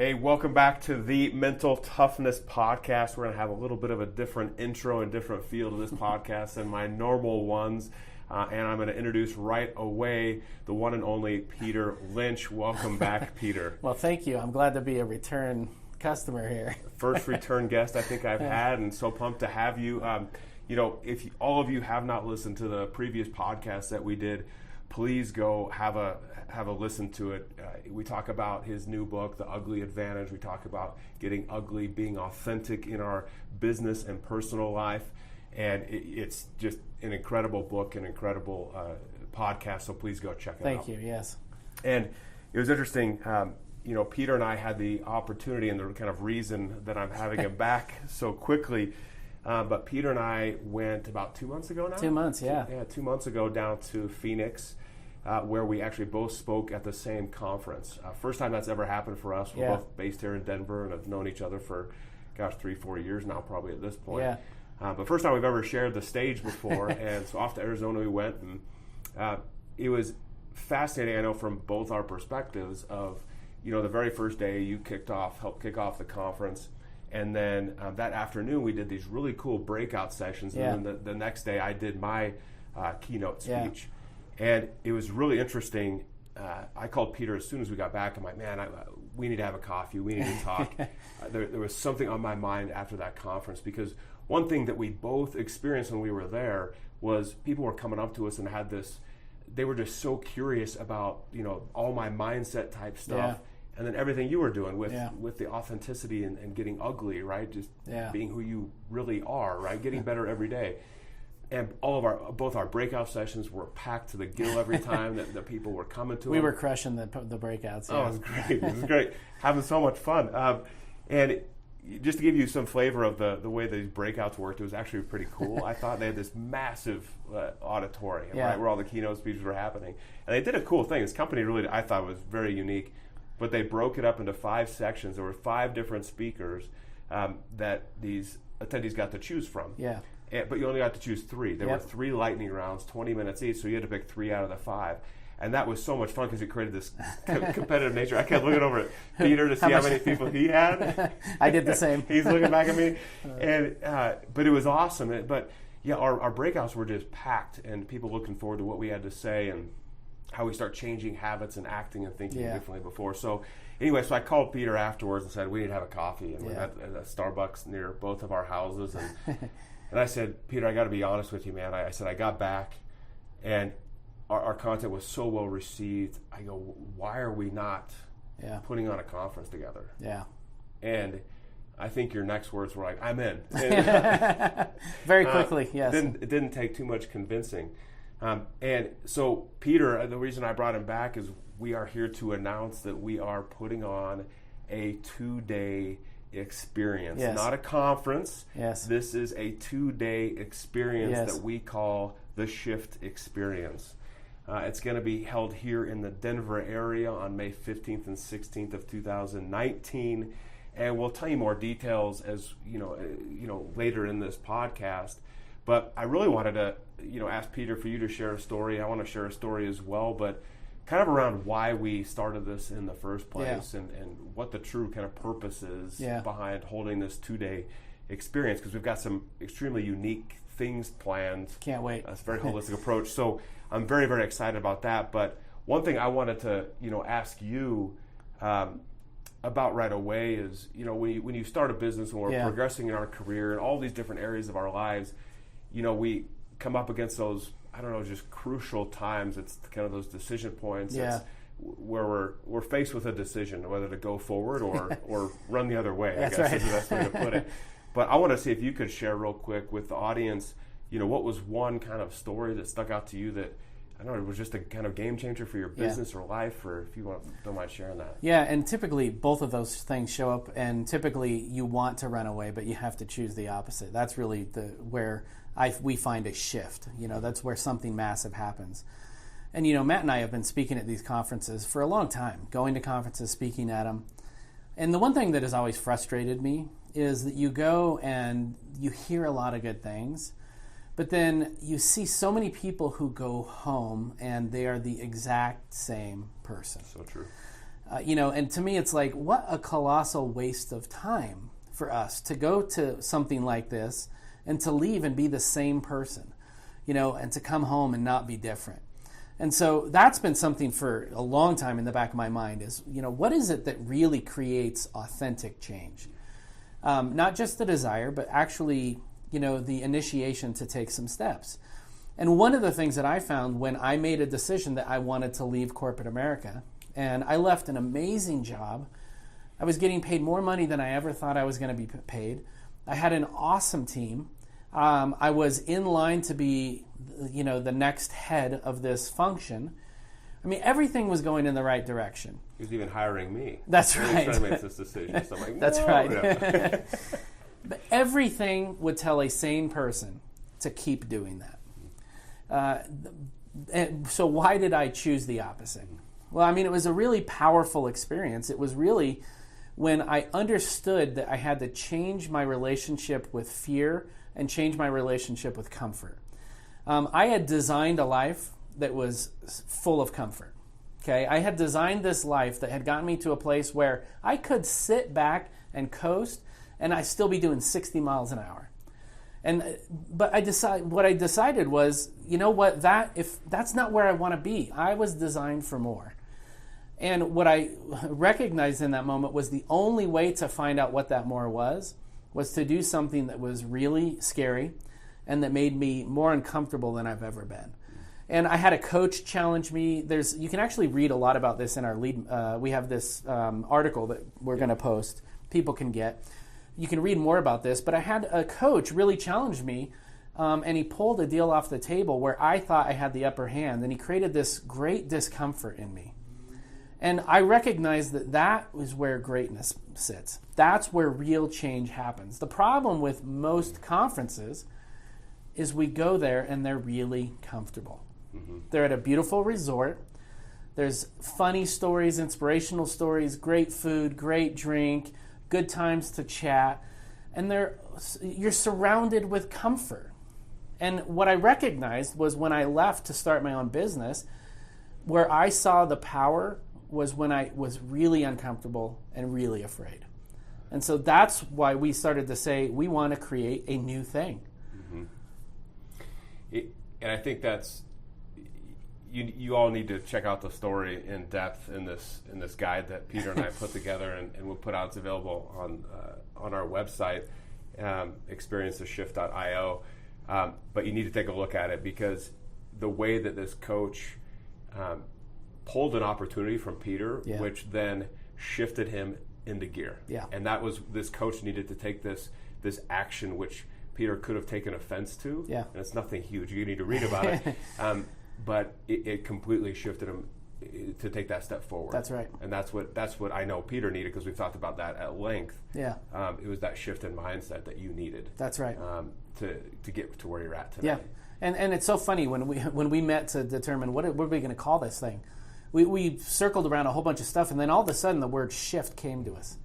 Hey, welcome back to the Mental Toughness Podcast. We're going to have a little bit of a different intro and different feel to this podcast than my normal ones. And I'm going to introduce right away the one and only Peter Lynch. Welcome back, Peter. Well, thank you. I'm glad to be a return customer here. First return guest I think I've had, and so pumped to have you. If all of you have not listened to the previous podcast that we did, please go have a listen to it. We talk about his new book, The Ugly Advantage. We talk about getting ugly, being authentic in our business and personal life. And it's just an incredible book, an incredible podcast. So please go check it out. Thank you, yes. And it was interesting. Peter and I had the opportunity and the kind of reason that I'm having him back so quickly. But Peter and I went about 2 months ago now? 2 months, yeah. 2 months ago down to Phoenix, where we actually both spoke at the same conference. First time that's ever happened for us. We're both based here in Denver and have known each other for, 3-4 years now probably at this point. Yeah. But first time we've ever shared the stage before. And so off to Arizona we went. And it was fascinating, I know, from both our perspectives of, the very first day you helped kick off the conference. And then that afternoon we did these really cool breakout sessions. Yeah. And then the next day I did my keynote speech. Yeah. And it was really interesting. I called Peter as soon as we got back. I'm like, man, we need to have a coffee. We need to talk. There was something on my mind after that conference, because one thing that we both experienced when we were there was people were coming up to us and had this, they were just so curious about, all my mindset type stuff. Yeah. And then everything you were doing with the authenticity and getting ugly, right? Just being who you really are, right? Getting better every day. And both our breakout sessions were packed to the gill every time that people were coming to. We were crushing the breakouts. Yeah. Oh, it was great! It was great, having so much fun. And just to give you some flavor of the way these breakouts worked, it was actually pretty cool. I thought they had this massive auditorium, right, where all the keynote speeches were happening, and they did a cool thing. This company really, I thought, was very unique. But they broke it up into 5 sections. There were 5 different speakers that these attendees got to choose from. Yeah. But you only got to choose 3. There were 3 lightning rounds, 20 minutes each, so you had to pick 3 out of the 5. And that was so much fun because it created this competitive nature. I kept looking over at Peter to see how many people he had. I did the same. He's looking back at me. And but it was awesome. Our breakouts were just packed, and people looking forward to what we had to say and how we start changing habits and acting and thinking differently before. So anyway, so I called Peter afterwards and said, we need to have a coffee. And we had a Starbucks near both of our houses. And I said, Peter, I got to be honest with you, man. I said, I got back and our content was so well received. I go, why are we not putting on a conference together? Yeah. And I think your next words were like, I'm in. And, very quickly, yes. It didn't take too much convincing. And so, Peter, the reason I brought him back is we are here to announce that we are putting on a 2-day experience, not a conference. Yes. This is a 2-day experience that we call the Shift Experience. It's going to be held here in the Denver area on May 15th and 16th of 2019, and we'll tell you more details as later in this podcast. But I really wanted to, ask Peter for you to share a story. I want to share a story as well, but kind of around why we started this in the first place and what the true kind of purpose is behind holding this 2-day experience, because we've got some extremely unique things planned. Can't wait. It's a very holistic approach. So I'm very, very excited about that. But one thing I wanted to, ask you about right away is, when you start a business and we're progressing in our career and all these different areas of our lives, we come up against those, just crucial times. It's kind of those decision points. It's where we're faced with a decision, whether to go forward or run the other way, I guess is the best way to put it. But I want to see if you could share real quick with the audience, what was one kind of story that stuck out to you that, it was just a kind of game changer for your business or life, or if you don't mind sharing that. Yeah, and typically both of those things show up, and typically you want to run away, but you have to choose the opposite. That's really where we find a shift. That's where something massive happens. And, Matt and I have been speaking at these conferences for a long time, going to conferences, speaking at them. And the one thing that has always frustrated me is that you go and you hear a lot of good things, but then you see so many people who go home and they are the exact same person. So true. And to me, it's like, what a colossal waste of time for us to go to something like this and to leave and be the same person, and to come home and not be different. And so that's been something for a long time in the back of my mind is, what is it that really creates authentic change? Not just the desire, but actually, the initiation to take some steps. And one of the things that I found when I made a decision that I wanted to leave corporate America, and I left an amazing job, I was getting paid more money than I ever thought I was going to be paid. I had an awesome team. I was in line to be, the next head of this function. I mean, everything was going in the right direction. He was even hiring me. That's right. He was trying to make this decision. So I'm like, That's no, right. No. But everything would tell a sane person to keep doing that. And so why did I choose the opposite? Well, I mean, it was a really powerful experience. It was really when I understood that I had to change my relationship with fear and change my relationship with comfort. I had designed a life that was full of comfort. Okay, I had designed this life that had gotten me to a place where I could sit back and coast, and I'd still be doing 60 miles an hour. But what I decided was, if that's not where I want to be. I was designed for more. And what I recognized in that moment was the only way to find out what that more was to do something that was really scary and that made me more uncomfortable than I've ever been. And I had a coach challenge me. You can actually read a lot about this in our lead. We have this article that we're going to post. People can get. You can read more about this. But I had a coach really challenge me, and he pulled a deal off the table where I thought I had the upper hand, and he created this great discomfort in me. And I recognized that is where greatness sits. That's where real change happens. The problem with most conferences is we go there and they're really comfortable. Mm-hmm. They're at a beautiful resort. There's funny stories, inspirational stories, great food, great drink, good times to chat. And you're surrounded with comfort. And what I recognized was when I left to start my own business, where I saw the power was when I was really uncomfortable and really afraid. And so that's why we started to say we want to create a new thing. Mm-hmm. And I think that's you all need to check out the story in depth in this guide that Peter and I put together, and we'll put out. It's available on our website, experiencetheshift.io. But you need to take a look at it because the way that this coach pulled an opportunity from Peter, which then shifted him into gear. Yeah. And that was, this coach needed to take this action which Peter could have taken offense to. Yeah. And it's nothing huge. You need to read about it. But it completely shifted him to take that step forward. That's right. And that's what I know Peter needed, because we've talked about that at length. Yeah. It was that shift in mindset that you needed. That's right. To get to where you're at today. Yeah. And it's so funny when we met to determine what are we going to call this thing. We circled around a whole bunch of stuff, and then all of a sudden the word shift came to us.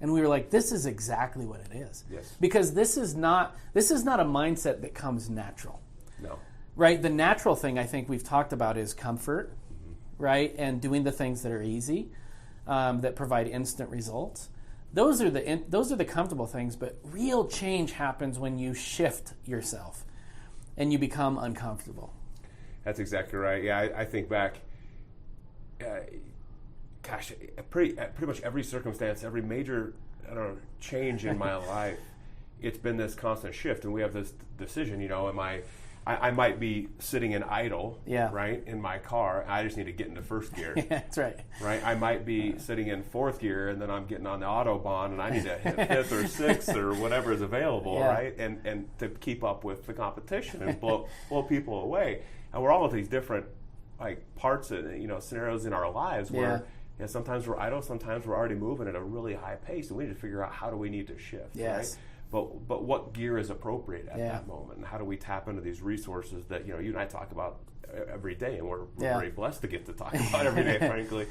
And we were like, this is exactly what it is. Yes. Because this is not a mindset that comes natural. No. Right? The natural thing I think we've talked about is comfort, right? And doing the things that are easy, that provide instant results. Those are the comfortable things, but real change happens when you shift yourself and you become uncomfortable. That's exactly right. Yeah, I think back, pretty much every circumstance, every major change in my life, it's been this constant shift, and we have this decision. I might be sitting in idle, right, in my car. I just need to get into first gear. Yeah, that's right. Right. I might be sitting in fourth gear, and then I'm getting on the Autobahn, and I need to hit fifth or sixth or whatever is available, right, and to keep up with the competition and blow people away. And we're all with these different parts of scenarios in our lives where sometimes we're idle, sometimes we're already moving at a really high pace, and we need to figure out how do we need to shift. Yes. Right? But what gear is appropriate at that moment, and how do we tap into these resources that you and I talk about every day, and we're very blessed to get to talk about every day, frankly.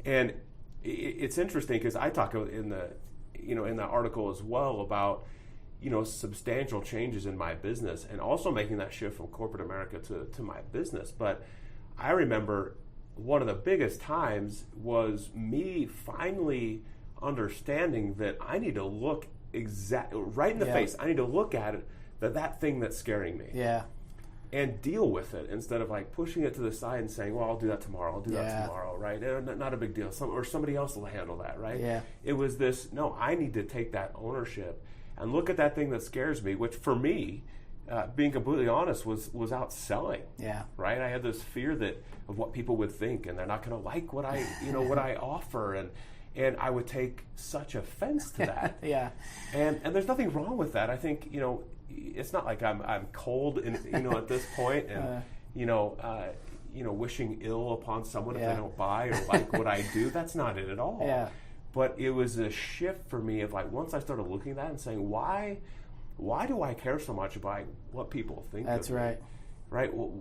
And it's interesting because I talk in the article as well about substantial changes in my business, and also making that shift from corporate America to my business. But I remember one of the biggest times was me finally understanding that I need to look right in the face. I need to look at it, that thing that's scaring me. Yeah. And deal with it instead of like pushing it to the side and saying, well, I'll do that tomorrow. I'll do that tomorrow, right? Not a big deal. Or somebody else will handle that, right? Yeah. It was this, no, I need to take that ownership and look at that thing that scares me, which for me, being completely honest, was out selling. Yeah. Right? I had this fear of what people would think, and they're not going to like what I, what I offer, and I would take such offense to that. Yeah. And there's nothing wrong with that. I think, it's not like I'm cold in, at this point and wishing ill upon someone if they don't buy or like what I do. That's not it at all. Yeah. But it was a shift for me of like, once I started looking at that and saying, why do I care so much about what people think That's of me? right. Right? Well,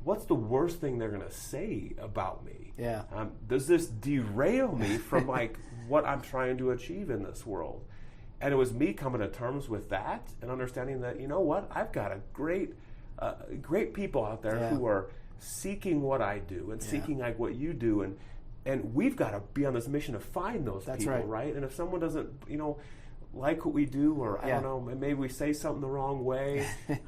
what's the worst thing they're going to say about me? Yeah. Does this derail me from like what I'm trying to achieve in this world? And it was me coming to terms with that and understanding that, I've got a great people out there who are seeking what I do and seeking like what you do, and we've got to be on this mission to find those people, right? And if someone doesn't, like what we do, or I don't know, maybe we say something the wrong way.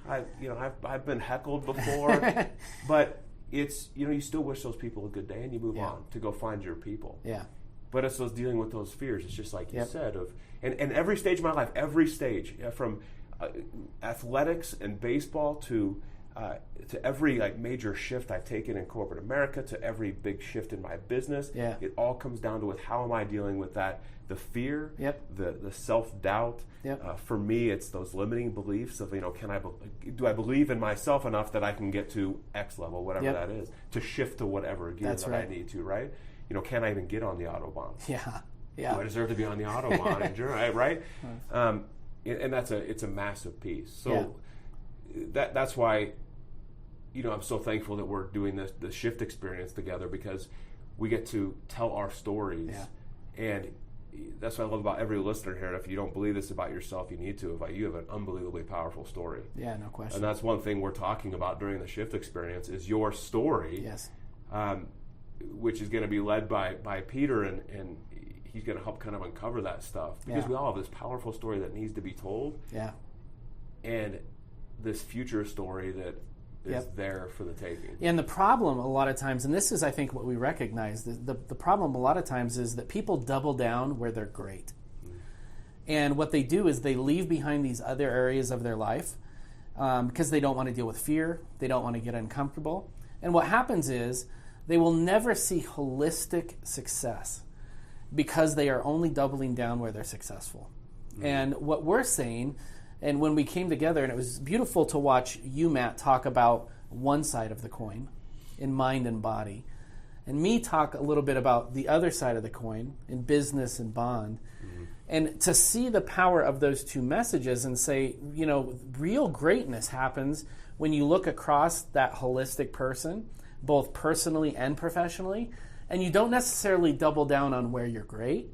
I've been heckled before, but it's you still wish those people a good day and you move on to go find your people. Yeah. But it's those dealing with those fears. It's just like you said and every stage of my life, every stage, from athletics and baseball to every like major shift I've taken in corporate America, to every big shift in my business. Yeah. It all comes down to with how am I dealing with that, the fear, the self-doubt. For me, it's those limiting beliefs of, do I believe in myself enough that I can get to X level, whatever that is, to shift to whatever gear I need to, right? Can I even get on the Autobahn? Yeah. Do I deserve to be on the Autobahn? Right? And it's a massive piece. So that's why, I'm so thankful that we're doing the shift experience together, because we get to tell our stories. And that's what I love about every listener here. And if you don't believe this about yourself, you need to. You have an unbelievably powerful story. Yeah, no question. And that's one thing we're talking about during the shift experience is your story. Yes. Which is going to be led by Peter, and he's going to help kind of uncover that stuff, because we all have this powerful story that needs to be told. Yeah. And this future story that is there for the taking. And the problem a lot of times, and this is I think what we recognize, the problem a lot of times is that people double down where they're great. And what they do is they leave behind these other areas of their life because they don't want to deal with fear, they don't want to get uncomfortable. And what happens is they will never see holistic success because they are only doubling down where they're successful. And what we're saying, and when we came together, and it was beautiful to watch you, Matt, talk about one side of the coin in mind and body, and me talk a little bit about the other side of the coin in business and bond, and to see the power of those two messages and say, real greatness happens when you look across that holistic person, both personally and professionally, and you don't necessarily double down on where you're great,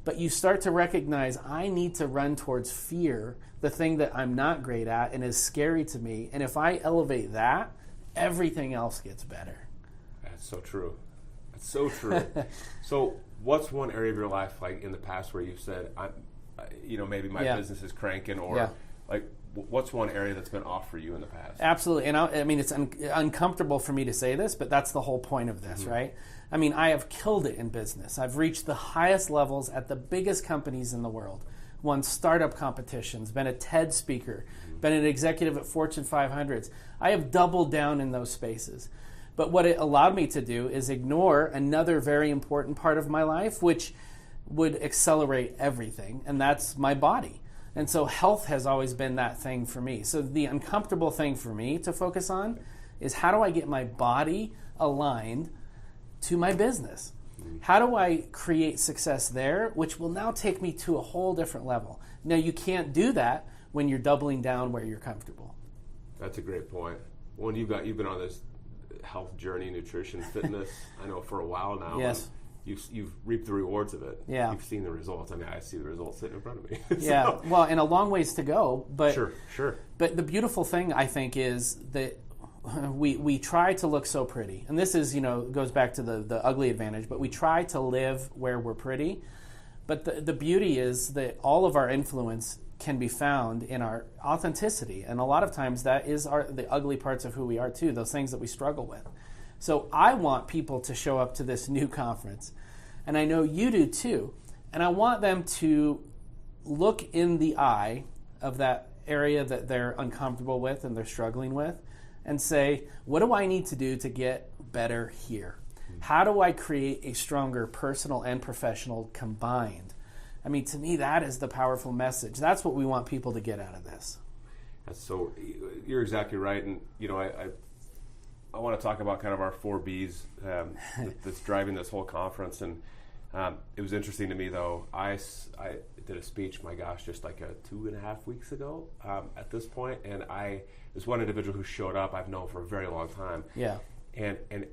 but you start to recognize, I need to run towards fear, the thing that I'm not great at and is scary to me, and if I elevate that, everything else gets better. That's so true. That's so true. So what's one area of your life, like in the past, where you've said, maybe my business is cranking, or like, what's one area that's been off for you in the past? Absolutely. And I mean, it's uncomfortable for me to say this, but that's the whole point of this, right? I mean, I have killed it in business. I've reached the highest levels at the biggest companies in the world, won startup competitions, been a TED speaker, been an executive at Fortune 500s. I have doubled down in those spaces. But what it allowed me to do is ignore another very important part of my life, which would accelerate everything, and that's my body. And so health has always been that thing for me. So the uncomfortable thing for me to focus on is, how do I get my body aligned to my business? How do I create success there, which will now take me to a whole different level? Now, you can't do that when you're doubling down where you're comfortable. That's a great point. Well, you've been on this health journey, nutrition, fitness, I know, for a while now. Yes. You've reaped the rewards of it. Yeah. You've seen the results. I mean, I see the results sitting in front of me. Yeah. Well, and a long ways to go. But Sure. But the beautiful thing, I think, is that we try to look so pretty, and this is, goes back to the ugly advantage, but we try to live where we're pretty. But the beauty is that all of our influence can be found in our authenticity, and a lot of times that is the ugly parts of who we are too, those things that we struggle with. So I want people to show up to this new conference, and I know you do too, and I want them to look in the eye of that area that they're uncomfortable with and they're struggling with, and say, what do I need to do to get better here? How do I create a stronger personal and professional combined? I mean, to me, that is the powerful message. That's what we want people to get out of this. So you're exactly right. And, I want to talk about kind of our 4 Bs that's driving this whole conference. And it was interesting to me, though. I did a speech, my gosh, just like 2.5 weeks ago at this point. And there's one individual who showed up I've known for a very long time. Yeah. And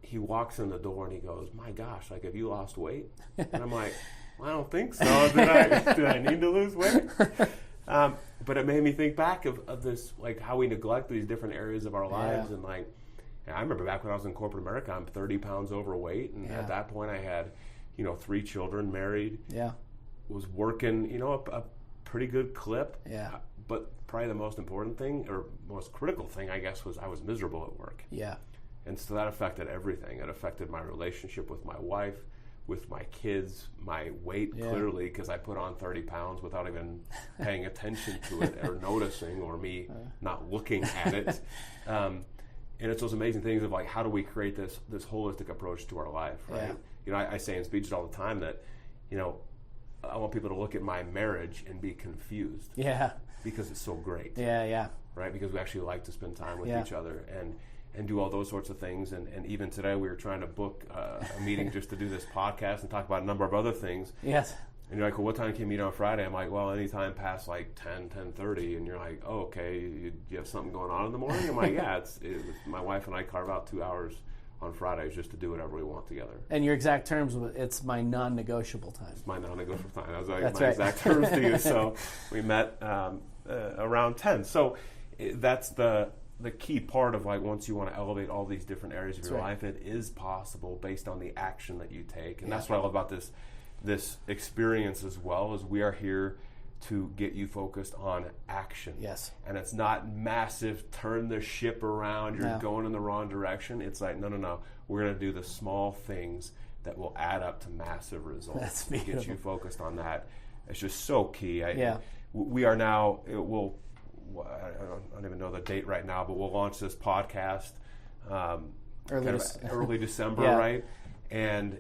he walks in the door and he goes, my gosh, like, have you lost weight? And I'm like, well, I don't think so. Did I need to lose weight? But it made me think back of this, like, how we neglect these different areas of our lives. Yeah. And, like, I remember back when I was in corporate America, I'm 30 pounds overweight. And at that point I had, 3 children, married. Yeah. Was working, a pretty good clip. Yeah. But probably the most important thing, or most critical thing, I guess, was I was miserable at work. Yeah. And so that affected everything. It affected my relationship with my wife, with my kids, my weight, clearly, because I put on 30 pounds without even paying attention to it or noticing, or me not looking at it. And it's those amazing things of, like, how do we create this holistic approach to our life, right? Yeah. I say in speeches all the time that, I want people to look at my marriage and be confused. Yeah. Because it's so great. Yeah. Right? Because we actually like to spend time with each other and do all those sorts of things. And even today we were trying to book a meeting just to do this podcast and talk about a number of other things. Yes. And you're like, well, what time can you meet on Friday? I'm like, well, anytime past like 10:30. And you're like, oh, okay, you have something going on in the morning? I'm like, yeah, my wife and I carve out 2 hours on Fridays just to do whatever we want together. And your exact terms, it's my non-negotiable time. It's my non-negotiable time. That was like That's my right. exact terms to you. So we met around 10. So that's the key part of, like, once you want to elevate all these different areas of your life, it is possible based on the action that you take. And that's what I love about this experience as well, is we are here to get you focused on action. Yes. And it's not massive, turn the ship around, you're going in the wrong direction. It's like, no. We're going to do the small things that will add up to massive results. That's beautiful. Get you focused on that. It's just so key. We are now, I don't even know the date right now, but we'll launch this podcast early December, right? And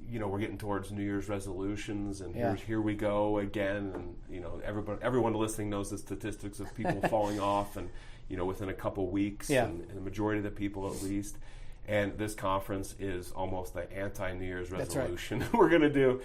we're getting towards New Year's resolutions, and here we go again. And everyone listening knows the statistics of people falling off, and within a couple weeks, and the majority of the people at least. And this conference is almost the anti-New Year's resolution. That's We're going to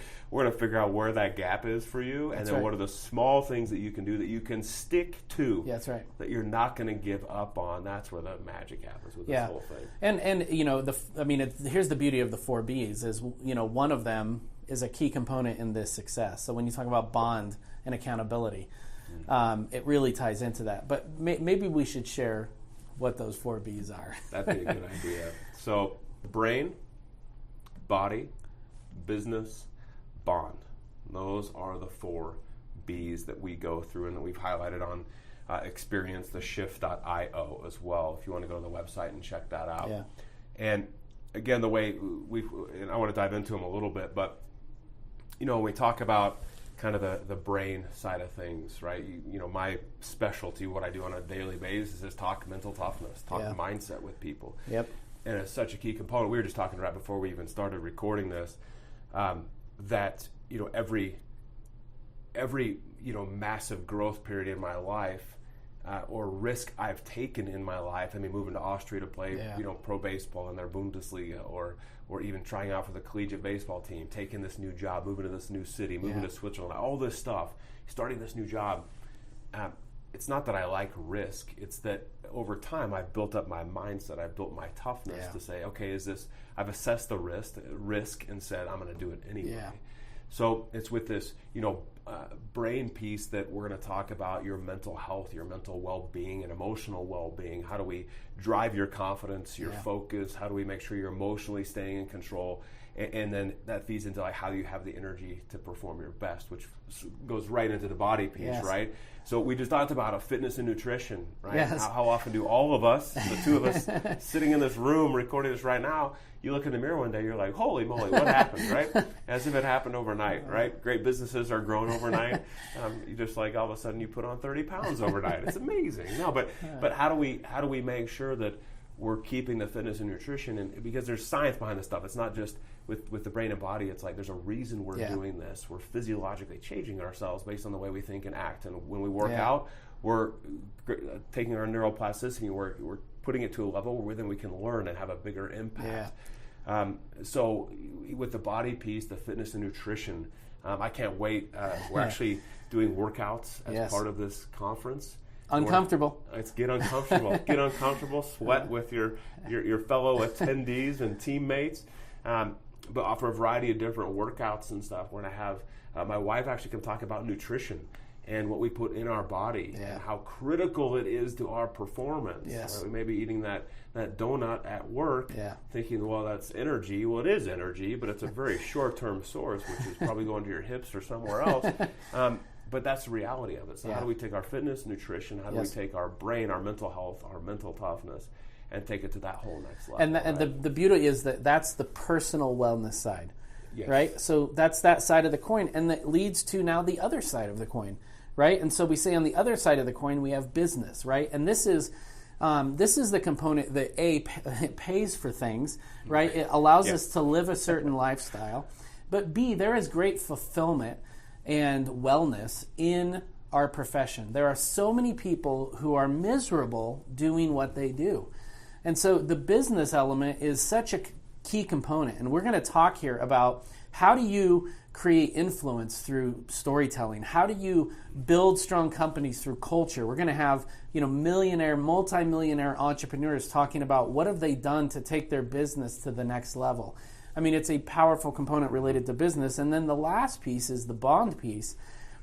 figure out where that gap is for you, and then what are the small things that you can do that you can stick to. Yeah, that's right. That you're not going to give up on. That's where the magic happens with this whole thing. And here's the beauty of the 4 Bs is, one of them is a key component in this success. So when you talk about bond and accountability, it really ties into that. But maybe we should share what those 4 Bs are. That'd be a good idea. So, brain, body, business, bond. Those are the 4 Bs that we go through and that we've highlighted on experientheshift.io as well, if you want to go to the website and check that out. Yeah. And again, the way and I want to dive into them a little bit, but when we talk about kind of the brain side of things, right? My specialty, what I do on a daily basis, is talk mental toughness, talk mindset with people. Yep. And it's such a key component. We were just talking right before we even started recording this, that every massive growth period in my life, or risk I've taken in my life. I mean, moving to Austria to play pro baseball in their Bundesliga, or even trying out for the collegiate baseball team, taking this new job, moving to this new city, moving to Switzerland, all this stuff, starting this new job. It's not that I like risk. It's that over time I've built up my mindset. I've built my toughness to say, okay, I've assessed the risk and said I'm going to do it anyway. So it's with this, brain piece that we're going to talk about your mental health, your mental well-being and emotional well-being. How do we drive your confidence, your focus? How do we make sure you're emotionally staying in control? And then that feeds into like how you have the energy to perform your best, which goes right into the body piece, right? So we just talked about a fitness and nutrition, right? Yes. How often do all of us, the two of us sitting in this room recording this right now, you look in the mirror one day, you're like, holy moly, what happened, right? As if it happened overnight, right? Great businesses are grown overnight. You just like all of a sudden you put on 30 pounds overnight. It's amazing. No, but how do we make sure that we're keeping the fitness and nutrition? And because there's science behind this stuff. It's not just with the brain and body. It's like there's a reason we're doing this. We're physiologically changing ourselves based on the way we think and act. And when we work out, we're taking our neuroplasticity, we're putting it to a level where then we can learn and have a bigger impact. So with the body piece, the fitness and nutrition, I can't wait. We're actually doing workouts as part of this conference. Uncomfortable. Let's get uncomfortable. Get uncomfortable. Sweat with your fellow attendees and teammates. But offer a variety of different workouts and stuff. We're going to have my wife actually can talk about nutrition and what we put in our body and how critical it is to our performance. Yes. We may be eating that donut at work thinking, well, that's energy. Well, it is energy, but it's a very short-term source, which is probably going to your hips or somewhere else. But that's the reality of it. So how do we take our fitness, nutrition, how do we take our brain, our mental health, our mental toughness, and take it to that whole next level? And the beauty is that's the personal wellness side, right? So that's that side of the coin, and that leads to now the other side of the coin, right? And so we say on the other side of the coin we have business, right? And this is the component that it pays for things, right? It allows us to live a certain lifestyle, but B, there is great fulfillment and wellness in our profession. There are so many people who are miserable doing what they do. And so the business element is such a key component. And we're going to talk here about how do you create influence through storytelling? How do you build strong companies through culture? We're going to have, millionaire, multimillionaire entrepreneurs talking about what have they done to take their business to the next level. I mean, it's a powerful component related to business. And then the last piece is the bond piece.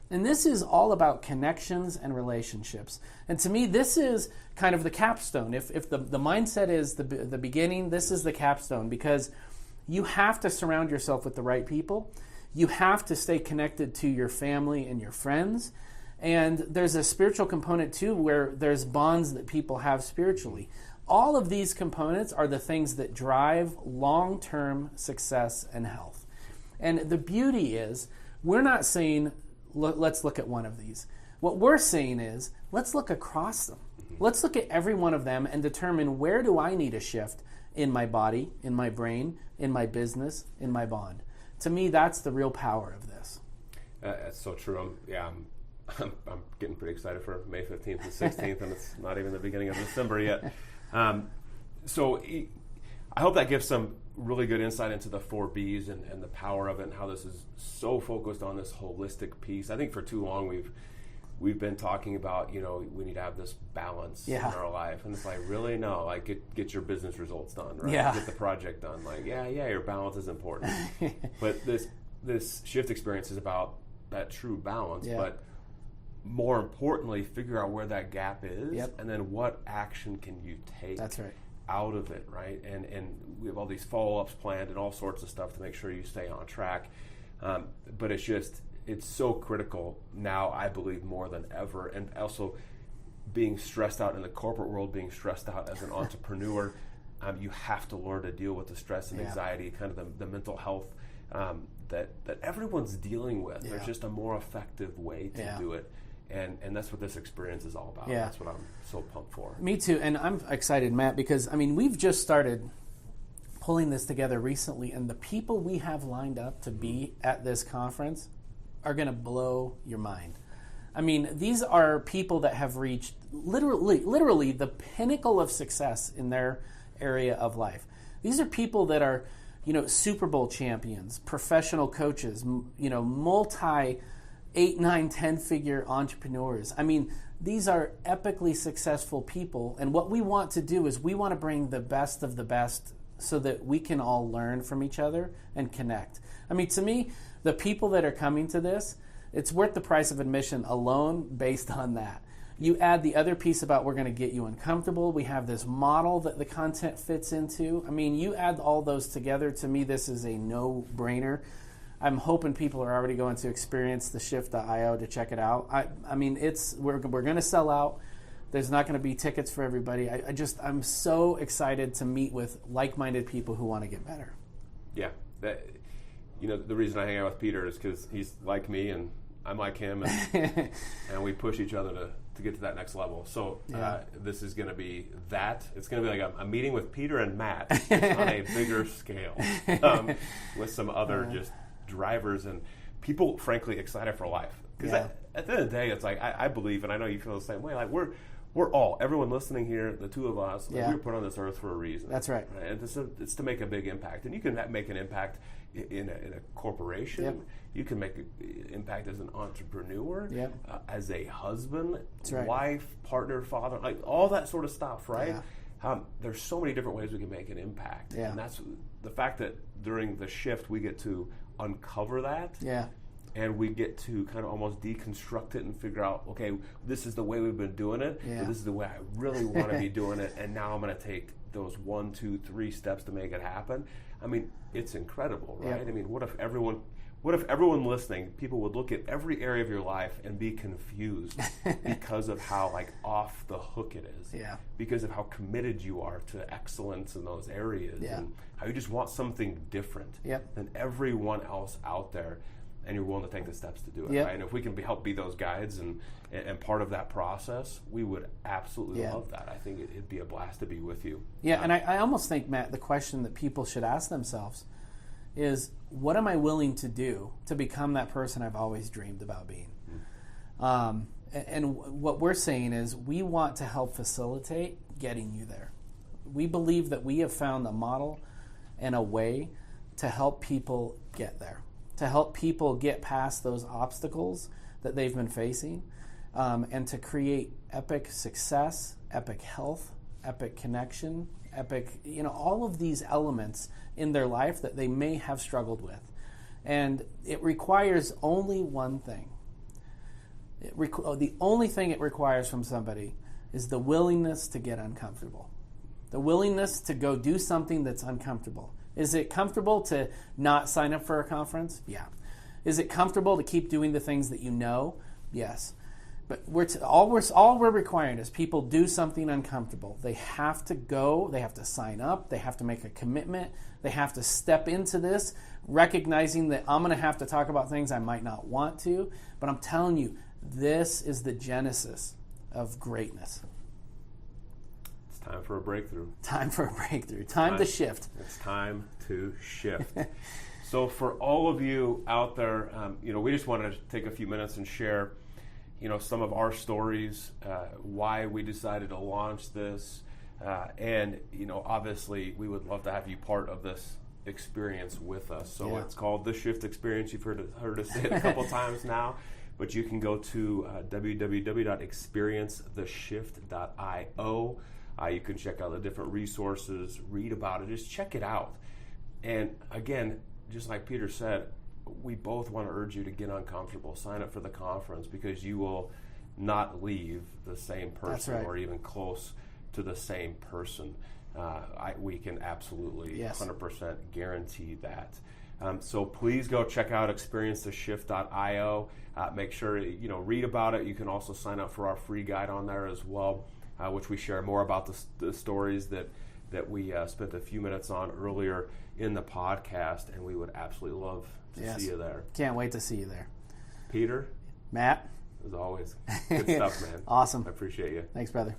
And this is all about connections and relationships. And to me, this is kind of the capstone. If the mindset is the beginning, this is the capstone, because you have to surround yourself with the right people. You have to stay connected to your family and your friends. And there's a spiritual component too, where there's bonds that people have spiritually. All of these components are the things that drive long-term success and health. And the beauty is, we're not saying, let's look at one of these. What we're saying is, let's look across them. Let's look at every one of them and determine, where do I need a shift in my body, in my brain, in my business, in my bond. To me, that's the real power of this. That's so true. I'm getting pretty excited for May 15th and 16th, and it's not even the beginning of December yet. So I hope that gives some really good insight into the 4 Bs and the power of it, and how this is so focused on this holistic piece. I think for too long we've been talking about, we need to have this balance in our life, and it's like, really? No, like get your business results done, right? Get the project done. Like, your balance is important. But this shift experience is about that true balance, but more importantly, figure out where that gap is, and then what action can you take out of it, right? And we have all these follow-ups planned and all sorts of stuff to make sure you stay on track. But it's so critical now, I believe, more than ever. And also being stressed out in the corporate world, being stressed out as an entrepreneur, you have to learn to deal with the stress and anxiety, kind of the mental health that everyone's dealing with. There's just a more effective way to do it. And that's what this experience is all about. That's what I'm so pumped for. Me too. And I'm excited, Matt, because, we've just started pulling this together recently, and the people we have lined up to be at this conference are going to blow your mind. These are people that have reached literally the pinnacle of success in their area of life. These are people that are, Super Bowl champions, professional coaches, multi 8, 9, 10-figure entrepreneurs. These are epically successful people, and what we want to do is we want to bring the best of the best so that we can all learn from each other and connect. To me, The people that are coming to this, it's worth the price of admission alone based on that. You add the other piece about we're going to get you uncomfortable. We have this model that the content fits into. I mean, you add all those together. To me, this is a no-brainer. I'm hoping people are already going to experience the shift.io to check it out. I mean, we're going to sell out. There's not going to be tickets for everybody. I'm so excited to meet with like-minded people who want to get better. Yeah. The reason I hang out with Peter is because he's like me and I'm like him, and, and we push each other to get to that next level. So this is going to be that. It's going to be like a meeting with Peter and Matt on a bigger scale with some other just drivers and people, frankly, excited for life. Because at the end of the day, it's like I believe, and I know you feel the same way, like everyone listening here, the two of us, we were put on this earth for a reason. That's right. And it's to make a big impact. And you can make an impact in a corporation. Yep. You can make an impact as an entrepreneur, as a husband, right. wife, partner, father, like all that sort of stuff, right? Yeah. There's so many different ways we can make an impact. Yeah. And that's the fact that during the shift we get to uncover that. Yeah. And we get to kind of almost deconstruct it and figure out, okay, this is the way we've been doing it, but this is the way I really want to be doing it, and now I'm going to take those 1, 2, 3 steps to make it happen. I mean, it's incredible, right? I mean, what if everyone listening, people would look at every area of your life and be confused because of how off the hook it is, because of how committed you are to excellence in those areas, and how you just want something different than everyone else out there. And you're willing to take the steps to do it, right? And if we can help be those guides and part of that process, we would absolutely love that. I think it'd be a blast to be with you. Yeah, and I almost think, Matt, the question that people should ask themselves is, what am I willing to do to become that person I've always dreamed about being? And what we're saying is we want to help facilitate getting you there. We believe that we have found a model and a way to help people get there, to help people get past those obstacles that they've been facing, and to create epic success, epic health, epic connection, epic, all of these elements in their life that they may have struggled with. And it requires only one thing. The only thing it requires from somebody is the willingness to get uncomfortable. The willingness to go do something that's uncomfortable. Is it comfortable to not sign up for a conference? Yeah. Is it comfortable to keep doing the things that you know? Yes. But all we're requiring is people do something uncomfortable. They have to go. They have to sign up. They have to make a commitment. They have to step into this, recognizing that I'm going to have to talk about things I might not want to. But I'm telling you, this is the genesis of greatness. Time for a breakthrough. Time for a breakthrough. Time to shift. It's time to shift. So for all of you out there, we just wanted to take a few minutes and share, some of our stories, why we decided to launch this, and obviously we would love to have you part of this experience with us. So it's called the Shift Experience. You've heard us say it a couple times now, but you can go to www.experiencetheshift.io. You can check out the different resources, read about it, just check it out. And again, just like Peter said, we both want to urge you to get uncomfortable. Sign up for the conference because you will not leave the same person or even close to the same person. We can absolutely 100% guarantee that. So please go check out experiencetheshift.io. Make sure read about it. You can also sign up for our free guide on there as well, which we share more about the stories that we spent a few minutes on earlier in the podcast, and we would absolutely love to see you there. Can't wait to see you there. Peter? Matt? As always, good stuff, man. Awesome. I appreciate you. Thanks, brother.